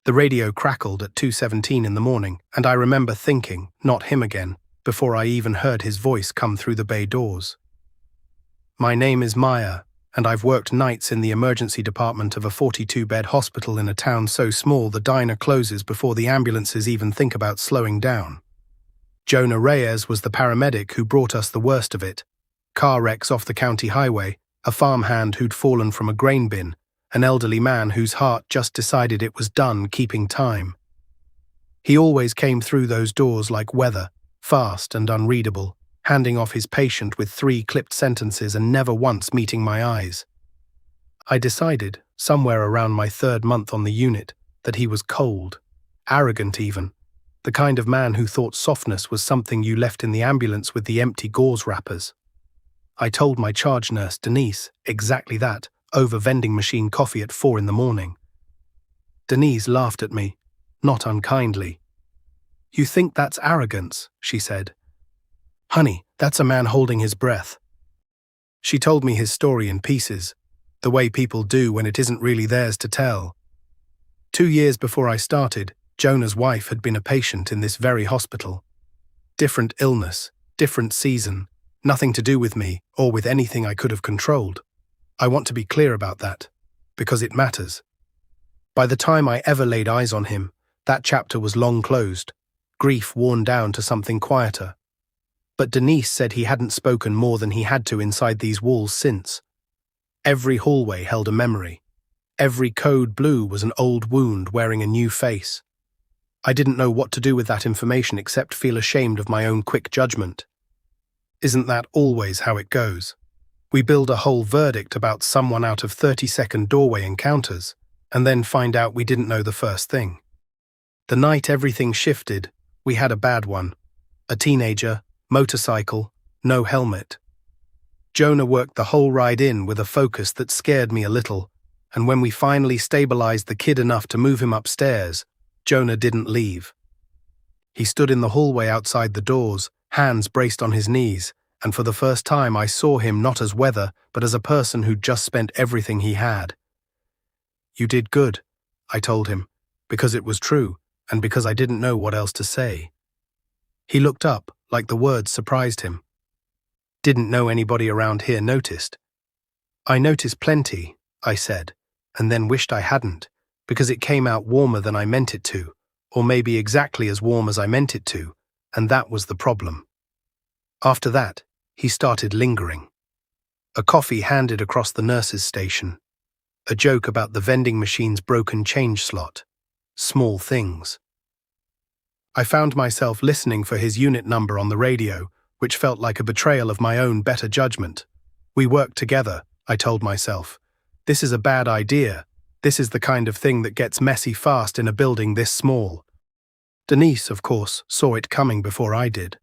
The radio crackled at 2:17 in the morning, and I remember thinking, not him again, before I even heard his voice come through the bay doors. My name is Maya, and I've worked nights in the emergency department of a 42-bed hospital in a town so small the diner closes before the ambulances even think about slowing down. Jonah Reyes was the paramedic who brought us the worst of it. Car wrecks off the county highway, a farmhand who'd fallen from a grain bin, an elderly man whose heart just decided it was done keeping time. He always came through those doors like weather, fast and unreadable, handing off his patient with 3 clipped sentences and never once meeting my eyes. I decided, somewhere around my 3rd month on the unit, that he was cold, arrogant even, the kind of man who thought softness was something you left in the ambulance with the empty gauze wrappers. I told my charge nurse, Denise, exactly that, over vending machine coffee at 4 in the morning. Denise laughed at me, not unkindly. "You think that's arrogance?" she said. "Honey, that's a man holding his breath." She told me his story in pieces, the way people do when it isn't really theirs to tell. 2 years before I started, Jonah's wife had been a patient in this very hospital. Different illness, different season, nothing to do with me or with anything I could have controlled. I want to be clear about that, because it matters. By the time I ever laid eyes on him, that chapter was long closed, grief worn down to something quieter. But Denise said he hadn't spoken more than he had to inside these walls since. Every hallway held a memory. Every code blue was an old wound wearing a new face. I didn't know what to do with that information except feel ashamed of my own quick judgment. Isn't that always how it goes? We build a whole verdict about someone out of 30-second doorway encounters, and then find out we didn't know the first thing. The night everything shifted, we had a bad one. A teenager, motorcycle, no helmet. Jonah worked the whole ride in with a focus that scared me a little, and when we finally stabilized the kid enough to move him upstairs, Jonah didn't leave. He stood in the hallway outside the doors, hands braced on his knees, and for the first time I saw him not as weather, but as a person who'd just spent everything he had. "You did good," I told him, because it was true, and because I didn't know what else to say. He looked up, like the words surprised him. "Didn't know anybody around here noticed." "I noticed plenty," I said, and then wished I hadn't, because it came out warmer than I meant it to, or maybe exactly as warm as I meant it to, and that was the problem. After that, he started lingering. A coffee handed across the nurse's station. A joke about the vending machine's broken change slot. Small things. I found myself listening for his unit number on the radio, which felt like a betrayal of my own better judgment. We work together, I told myself. This is a bad idea. This is the kind of thing that gets messy fast in a building this small. Denise, of course, saw it coming before I did.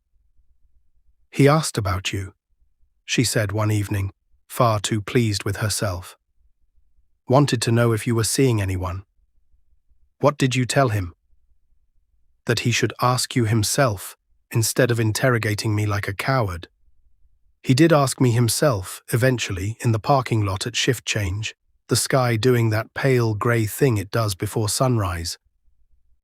"He asked about you," she said one evening, far too pleased with herself. "Wanted to know if you were seeing anyone." "What did you tell him?" "That he should ask you himself, instead of interrogating me like a coward." He did ask me himself, eventually, in the parking lot at shift change, the sky doing that pale grey thing it does before sunrise.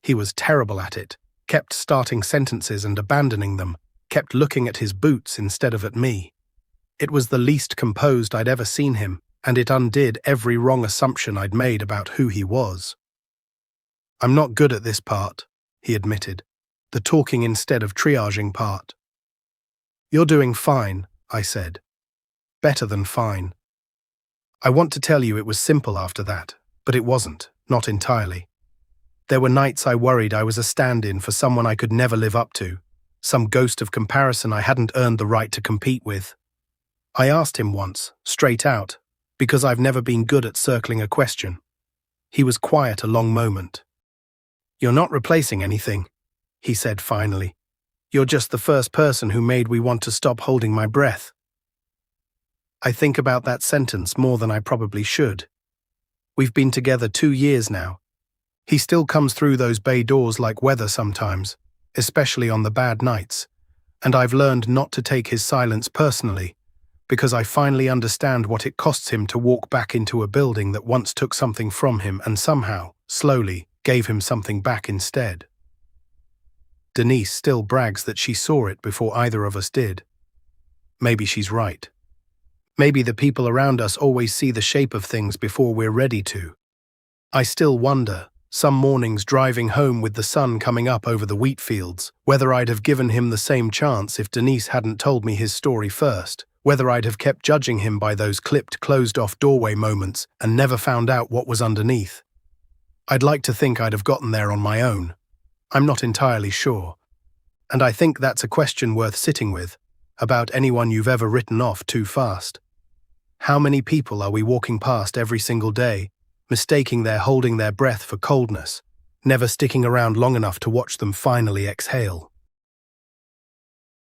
He was terrible at it, kept starting sentences and abandoning them, kept looking at his boots instead of at me. It was the least composed I'd ever seen him, and it undid every wrong assumption I'd made about who he was. "I'm not good at this part," he admitted, the talking instead of triaging part. "You're doing fine," I said. "Better than fine." I want to tell you it was simple after that, but it wasn't, not entirely. There were nights I worried I was a stand-in for someone I could never live up to, some ghost of comparison I hadn't earned the right to compete with. I asked him once, straight out, because I've never been good at circling a question. He was quiet a long moment. "You're not replacing anything," he said finally. "You're just the first person who made me want to stop holding my breath." I think about that sentence more than I probably should. We've been together 2 years now. He still comes through those bay doors like weather sometimes, especially on the bad nights, and I've learned not to take his silence personally, because I finally understand what it costs him to walk back into a building that once took something from him and somehow, slowly, gave him something back instead. Denise still brags that she saw it before either of us did. Maybe she's right. Maybe the people around us always see the shape of things before we're ready to. I still wonder, some mornings driving home with the sun coming up over the wheat fields, whether I'd have given him the same chance if Denise hadn't told me his story first, whether I'd have kept judging him by those clipped, closed-off doorway moments and never found out what was underneath. I'd like to think I'd have gotten there on my own. I'm not entirely sure. And I think that's a question worth sitting with, about anyone you've ever written off too fast. How many people are we walking past every single day, mistaking their holding their breath for coldness, never sticking around long enough to watch them finally exhale?